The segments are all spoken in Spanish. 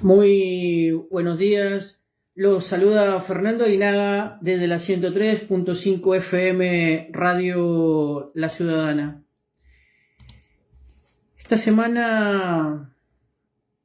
Muy buenos días, los saluda Fernando Aguinaga desde la 103.5 FM Radio La Ciudadana. Esta semana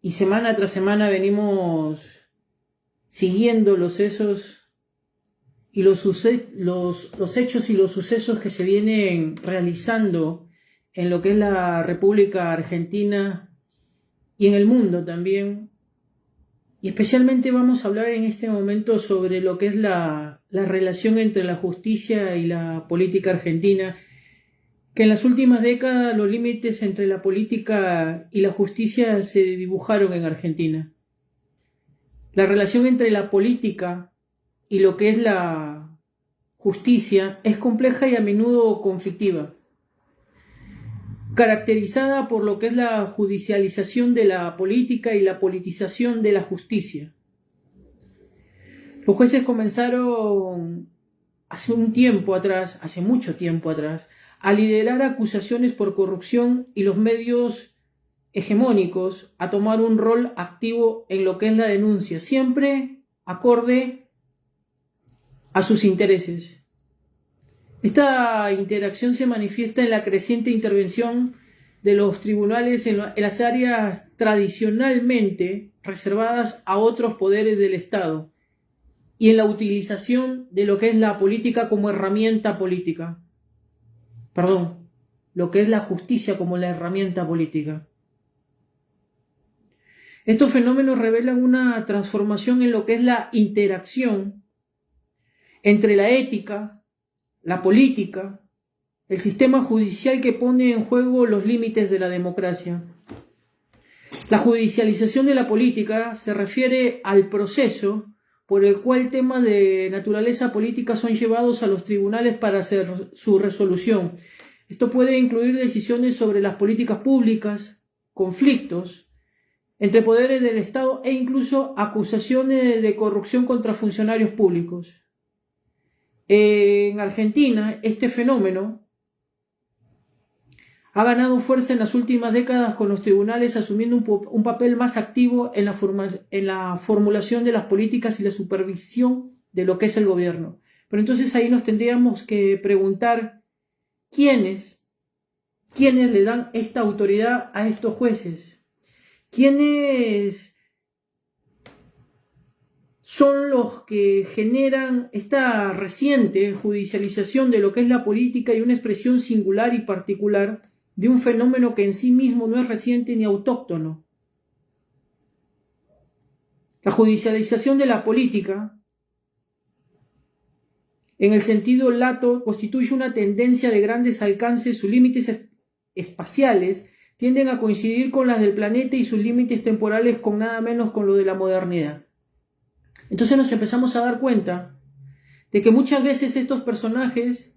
y semana tras semana venimos siguiendo los hechos y los hechos y los sucesos que se vienen realizando en lo que es la República Argentina y en el mundo también. Y especialmente vamos a hablar en este momento sobre lo que es la relación entre la justicia y la política argentina, que en las últimas décadas los límites entre la política y la justicia se dibujaron en Argentina. La relación entre la política y lo que es la justicia es compleja y a menudo conflictiva, caracterizada por lo que es la judicialización de la política y la politización de la justicia. Los jueces comenzaron hace mucho tiempo atrás, a liderar acusaciones por corrupción y los medios hegemónicos a tomar un rol activo en lo que es la denuncia, siempre acorde a sus intereses. Esta interacción se manifiesta en la creciente intervención de los tribunales en las áreas tradicionalmente reservadas a otros poderes del Estado y en la utilización de lo que es la política como herramienta política. Lo que es la justicia como la herramienta política. Estos fenómenos revelan una transformación en lo que es la interacción entre la ética, la política, el sistema judicial que pone en juego los límites de la democracia. La judicialización de la política se refiere al proceso por el cual temas de naturaleza política son llevados a los tribunales para hacer su resolución. Esto puede incluir decisiones sobre las políticas públicas, conflictos entre poderes del Estado e incluso acusaciones de corrupción contra funcionarios públicos. En Argentina, este fenómeno ha ganado fuerza en las últimas décadas, con los tribunales asumiendo un papel más activo en la formulación de las políticas y la supervisión de lo que es el gobierno. Pero entonces ahí nos tendríamos que preguntar quiénes le dan esta autoridad a estos jueces, quiénes son los que generan esta reciente judicialización de lo que es la política y una expresión singular y particular de un fenómeno que en sí mismo no es reciente ni autóctono. La judicialización de la política, en el sentido lato, constituye una tendencia de grandes alcances. Sus límites espaciales tienden a coincidir con las del planeta y sus límites temporales con nada menos con lo de la modernidad. Entonces nos empezamos a dar cuenta de que muchas veces estos personajes,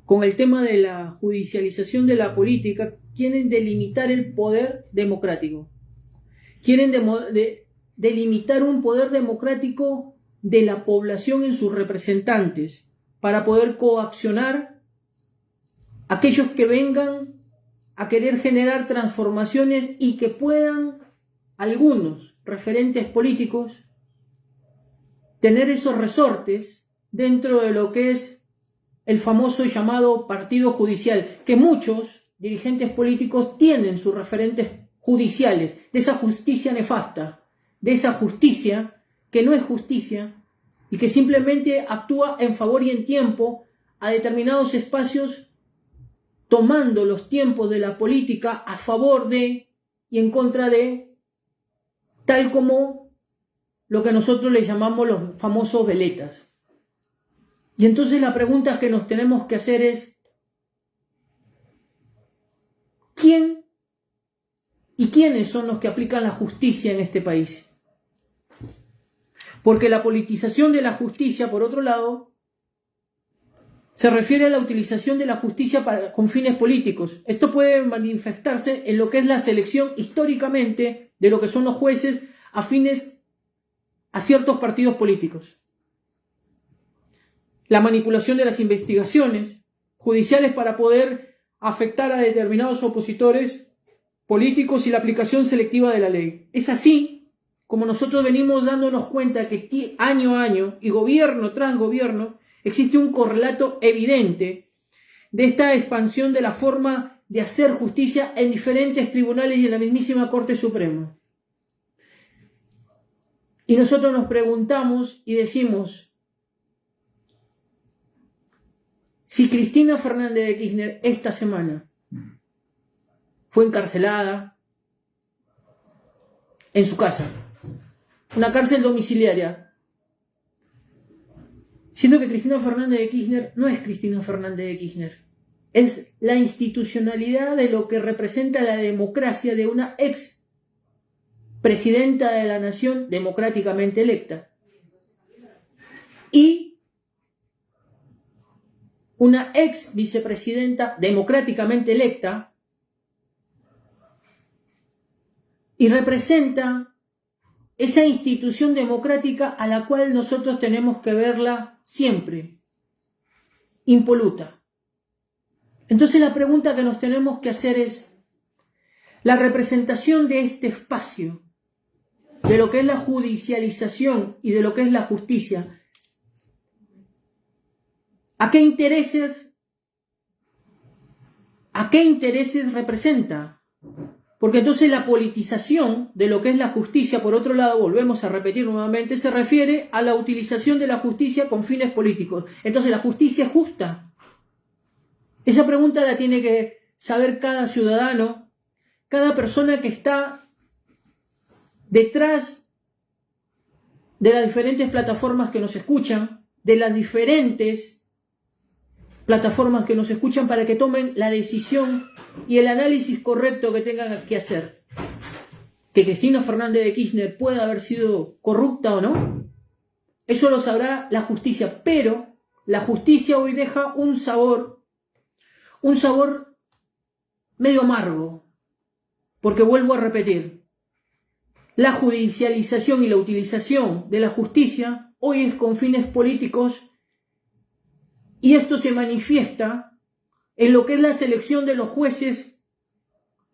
con el tema de la judicialización de la política, quieren delimitar el poder democrático. Quieren delimitar un poder democrático de la población en sus representantes para poder coaccionar a aquellos que vengan a querer generar transformaciones y que puedan algunos referentes políticos tener esos resortes dentro de lo que es el famoso llamado partido judicial, que muchos dirigentes políticos tienen sus referentes judiciales, de esa justicia nefasta, de esa justicia que no es justicia y que simplemente actúa en favor y en tiempo a determinados espacios, tomando los tiempos de la política a favor de y en contra de, tal como lo que nosotros le llamamos los famosos veletas. Y entonces la pregunta que nos tenemos que hacer es: ¿quién y quiénes son los que aplican la justicia en este país? Porque la politización de la justicia, por otro lado, se refiere a la utilización de la justicia con fines políticos. Esto puede manifestarse en lo que es la selección históricamente de lo que son los jueces a fines a ciertos partidos políticos. La manipulación de las investigaciones judiciales para poder afectar a determinados opositores políticos y la aplicación selectiva de la ley. Es así como nosotros venimos dándonos cuenta que año a año y gobierno tras gobierno existe un correlato evidente de esta expansión de la forma de hacer justicia en diferentes tribunales y en la mismísima Corte Suprema. Y nosotros nos preguntamos y decimos, si Cristina Fernández de Kirchner esta semana fue encarcelada en su casa, una cárcel domiciliaria, siendo que Cristina Fernández de Kirchner no es Cristina Fernández de Kirchner, es la institucionalidad de lo que representa la democracia de una ex presidenta de la nación democráticamente electa y una ex vicepresidenta democráticamente electa, y representa esa institución democrática a la cual nosotros tenemos que verla siempre impoluta. Entonces la pregunta que nos tenemos que hacer es, la representación de este espacio, de lo que es la judicialización y de lo que es la justicia, ¿a qué intereses representa? Porque entonces la politización de lo que es la justicia, por otro lado, volvemos a repetir nuevamente, se refiere a la utilización de la justicia con fines políticos. Entonces, ¿la justicia es justa? Esa pregunta la tiene que saber cada ciudadano, cada persona que está detrás de las diferentes plataformas que nos escuchan, de las diferentes plataformas que nos escuchan, para que tomen la decisión y el análisis correcto que tengan que hacer. Que Cristina Fernández de Kirchner pueda haber sido corrupta o no, eso lo sabrá la justicia, pero la justicia hoy deja un sabor medio amargo, porque vuelvo a repetir, la judicialización y la utilización de la justicia hoy es con fines políticos, y esto se manifiesta en lo que es la selección de los jueces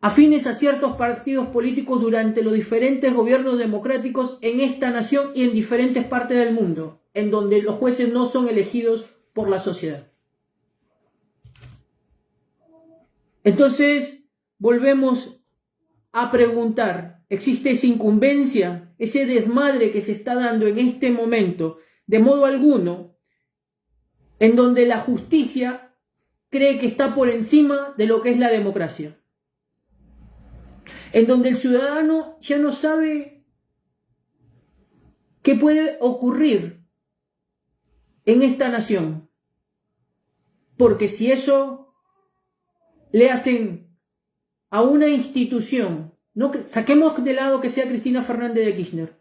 afines a ciertos partidos políticos durante los diferentes gobiernos democráticos en esta nación y en diferentes partes del mundo, en donde los jueces no son elegidos por la sociedad. Entonces, volvemos a preguntar, ¿existe esa incumbencia, ese desmadre que se está dando en este momento, de modo alguno, en donde la justicia cree que está por encima de lo que es la democracia? En donde el ciudadano ya no sabe qué puede ocurrir en esta nación. Porque si eso le hacen a una institución, no, saquemos de lado que sea Cristina Fernández de Kirchner.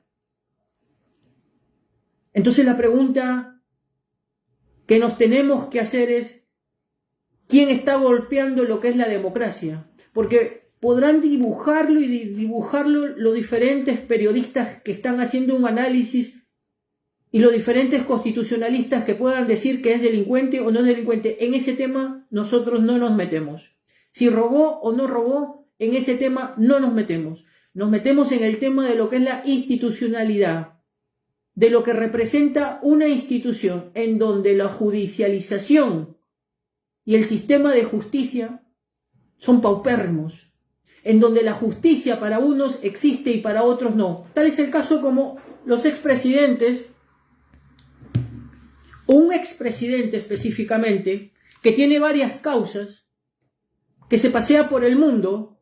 Entonces la pregunta que nos tenemos que hacer es, ¿quién está golpeando lo que es la democracia? Porque podrán dibujarlo los diferentes periodistas que están haciendo un análisis y los diferentes constitucionalistas que puedan decir que es delincuente o no es delincuente. En ese tema nosotros no nos metemos. Si robó o no robó, en ese tema no nos metemos. Nos metemos en el tema de lo que es la institucionalidad, de lo que representa una institución en donde la judicialización y el sistema de justicia son paupérrimos, en donde la justicia para unos existe y para otros no. Tal es el caso como los expresidentes, o un expresidente específicamente, que tiene varias causas, que se pasea por el mundo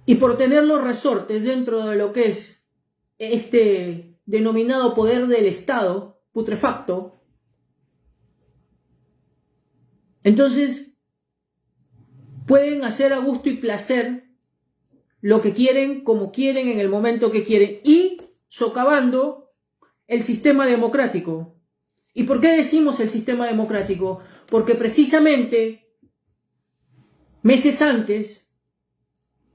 y por tener los resortes dentro de lo que es este denominado poder del Estado putrefacto, entonces pueden hacer a gusto y placer lo que quieren, como quieren, en el momento que quieren, y socavando el sistema democrático. ¿Y por qué decimos el sistema democrático? Porque precisamente meses antes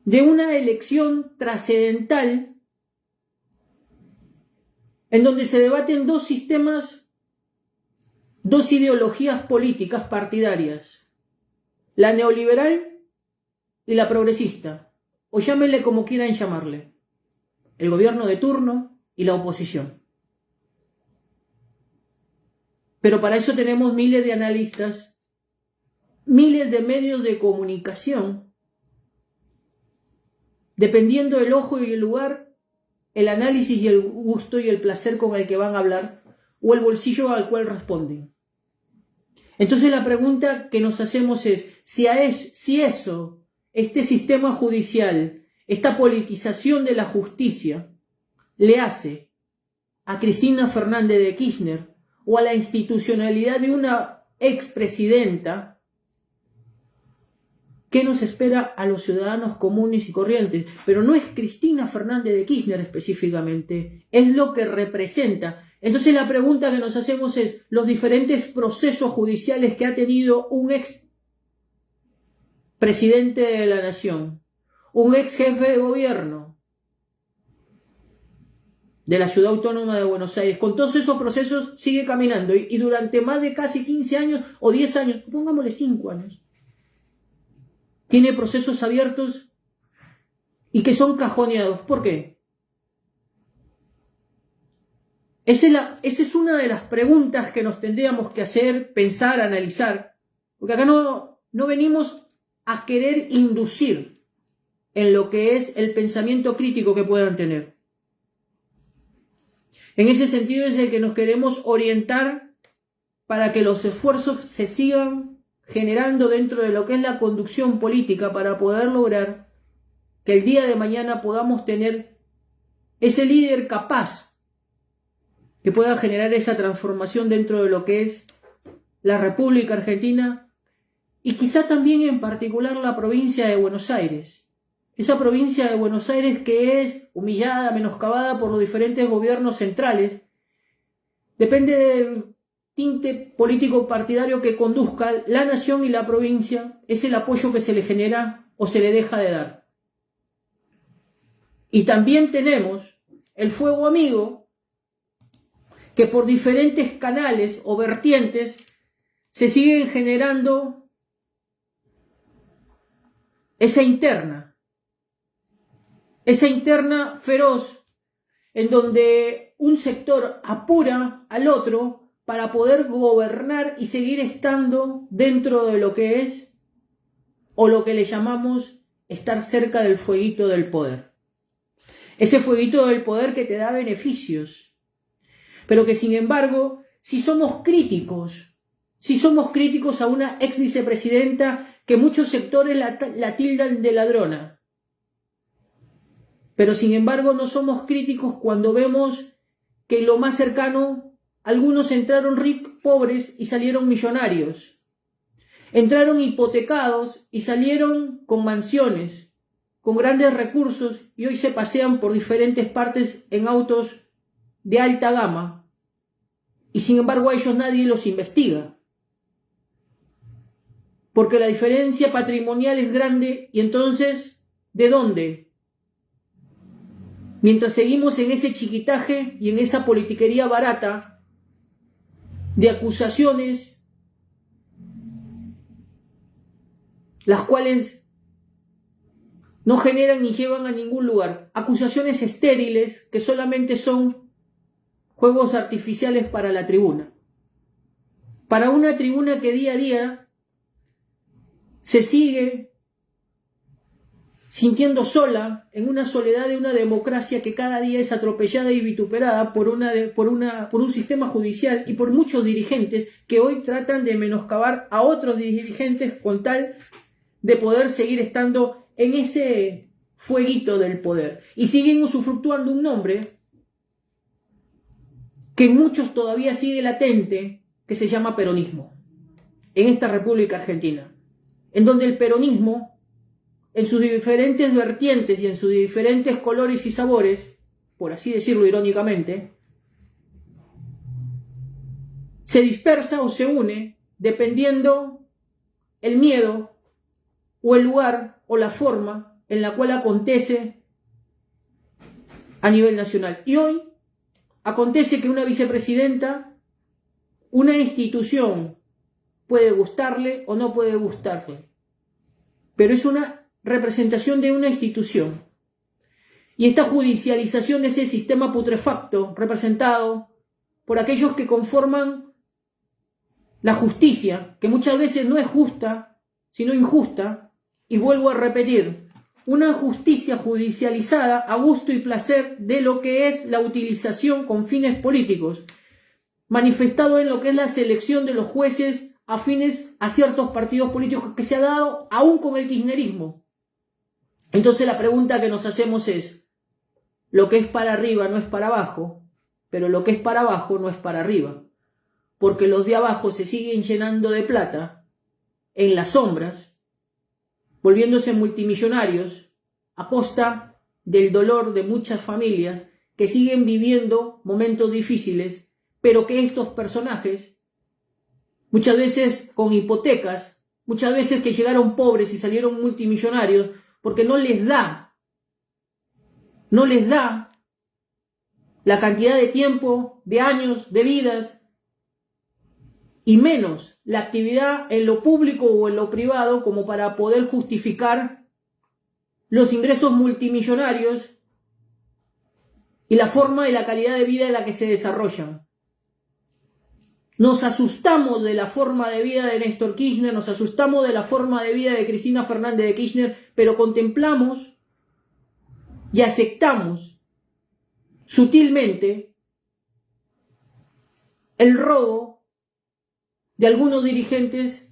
de una elección trascendental en donde se debaten dos sistemas, dos ideologías políticas partidarias, la neoliberal y la progresista, o llámenle como quieran llamarle, el gobierno de turno y la oposición. Pero para eso tenemos miles de analistas, miles de medios de comunicación, dependiendo del ojo y el lugar, el análisis y el gusto y el placer con el que van a hablar, o el bolsillo al cual responden. Entonces la pregunta que nos hacemos es, si eso, este sistema judicial, esta politización de la justicia, le hace a Cristina Fernández de Kirchner o a la institucionalidad de una expresidenta, ¿qué nos espera a los ciudadanos comunes y corrientes? Pero no es Cristina Fernández de Kirchner específicamente, es lo que representa. Entonces la pregunta que nos hacemos es, los diferentes procesos judiciales que ha tenido un ex presidente de la nación, un ex jefe de gobierno de la Ciudad Autónoma de Buenos Aires, con todos esos procesos sigue caminando y durante más de casi 15 años o 10 años, pongámosle 5 años, tiene procesos abiertos y que son cajoneados. ¿Por qué? Esa es una de las preguntas que nos tendríamos que hacer, pensar, analizar, porque acá no venimos a querer inducir en lo que es el pensamiento crítico que puedan tener. En ese sentido es el que nos queremos orientar para que los esfuerzos se sigan generando dentro de lo que es la conducción política para poder lograr que el día de mañana podamos tener ese líder capaz que pueda generar esa transformación dentro de lo que es la República Argentina y quizá también en particular la provincia de Buenos Aires. Esa provincia de Buenos Aires que es humillada, menoscabada por los diferentes gobiernos centrales, depende del tinte político partidario que conduzca la nación y la provincia, es el apoyo que se le genera o se le deja de dar. Y también tenemos el fuego amigo, que por diferentes canales o vertientes se siguen generando esa interna feroz, en donde un sector apura al otro para poder gobernar y seguir estando dentro de lo que es, o lo que le llamamos, estar cerca del fueguito del poder. Ese fueguito del poder que te da beneficios, pero que sin embargo, si somos críticos a una ex vicepresidenta que muchos sectores la tildan de ladrona, pero sin embargo no somos críticos cuando vemos que lo más cercano, algunos entraron pobres y salieron millonarios, entraron hipotecados y salieron con mansiones, con grandes recursos, y hoy se pasean por diferentes partes en autos de alta gama, y sin embargo a ellos nadie los investiga, porque la diferencia patrimonial es grande. Y entonces, ¿de dónde? Mientras seguimos en ese chiquitaje y en esa politiquería barata de acusaciones, las cuales no generan ni llevan a ningún lugar, acusaciones estériles que solamente son juegos artificiales para la tribuna, para una tribuna que día a día se sigue sintiendo sola, en una soledad de una democracia que cada día es atropellada y vituperada por un sistema judicial y por muchos dirigentes que hoy tratan de menoscabar a otros dirigentes con tal de poder seguir estando en ese fueguito del poder. Y siguen usufructuando un nombre que en muchos todavía sigue latente, que se llama peronismo, en esta República Argentina, en donde el peronismo, en sus diferentes vertientes y en sus diferentes colores y sabores, por así decirlo irónicamente, se dispersa o se une dependiendo el miedo o el lugar o la forma en la cual acontece a nivel nacional. Y hoy acontece que una vicepresidenta, una institución, puede gustarle o no puede gustarle, pero es una representación de una institución. Y esta judicialización de ese sistema putrefacto representado por aquellos que conforman la justicia, que muchas veces no es justa, sino injusta, y vuelvo a repetir, una justicia judicializada a gusto y placer de lo que es la utilización con fines políticos, manifestado en lo que es la selección de los jueces afines a ciertos partidos políticos que se ha dado aún con el kirchnerismo. Entonces la pregunta que nos hacemos es, lo que es para arriba no es para abajo, pero lo que es para abajo no es para arriba, porque los de abajo se siguen llenando de plata en las sombras, volviéndose multimillonarios a costa del dolor de muchas familias que siguen viviendo momentos difíciles, pero que estos personajes, muchas veces con hipotecas, muchas veces que llegaron pobres y salieron multimillonarios, porque no les da la cantidad de tiempo, de años, de vidas, y menos la actividad en lo público o en lo privado como para poder justificar los ingresos multimillonarios y la forma y la calidad de vida en la que se desarrollan. Nos asustamos de la forma de vida de Néstor Kirchner, nos asustamos de la forma de vida de Cristina Fernández de Kirchner, pero contemplamos y aceptamos sutilmente el robo de algunos dirigentes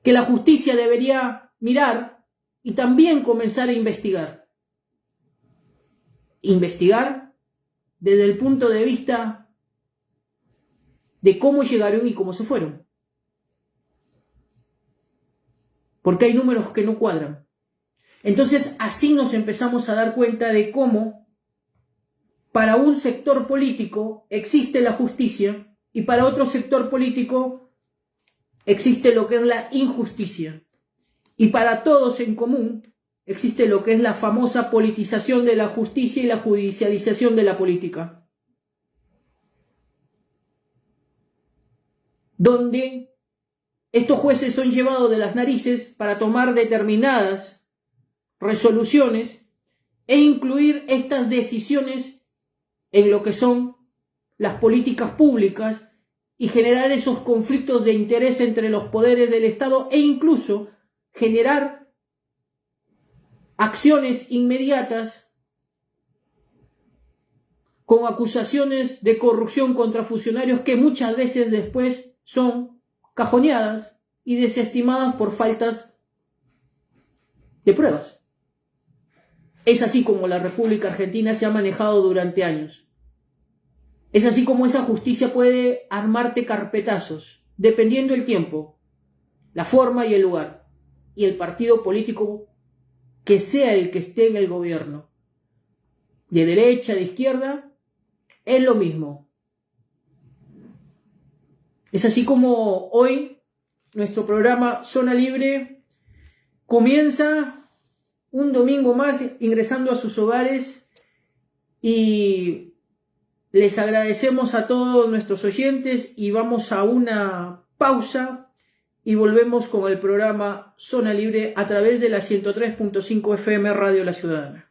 que la justicia debería mirar y también comenzar a investigar. Investigar desde el punto de vista de cómo llegaron y cómo se fueron. Porque hay números que no cuadran. Entonces así nos empezamos a dar cuenta de cómo para un sector político existe la justicia y para otro sector político existe lo que es la injusticia. Y para todos en común existe lo que es la famosa politización de la justicia y la judicialización de la política. Donde estos jueces son llevados de las narices para tomar determinadas resoluciones e incluir estas decisiones en lo que son las políticas públicas y generar esos conflictos de interés entre los poderes del Estado e incluso generar acciones inmediatas con acusaciones de corrupción contra funcionarios que muchas veces después son cajoneadas y desestimadas por faltas de pruebas. Es así como la República Argentina se ha manejado durante años. Es así como esa justicia puede armarte carpetazos, dependiendo el tiempo, la forma y el lugar, y el partido político que sea el que esté en el gobierno. De derecha, de izquierda, es lo mismo. Es así como hoy nuestro programa Zona Libre comienza un domingo más ingresando a sus hogares y les agradecemos a todos nuestros oyentes y vamos a una pausa y volvemos con el programa Zona Libre a través de la 103.5 FM Radio La Ciudadana.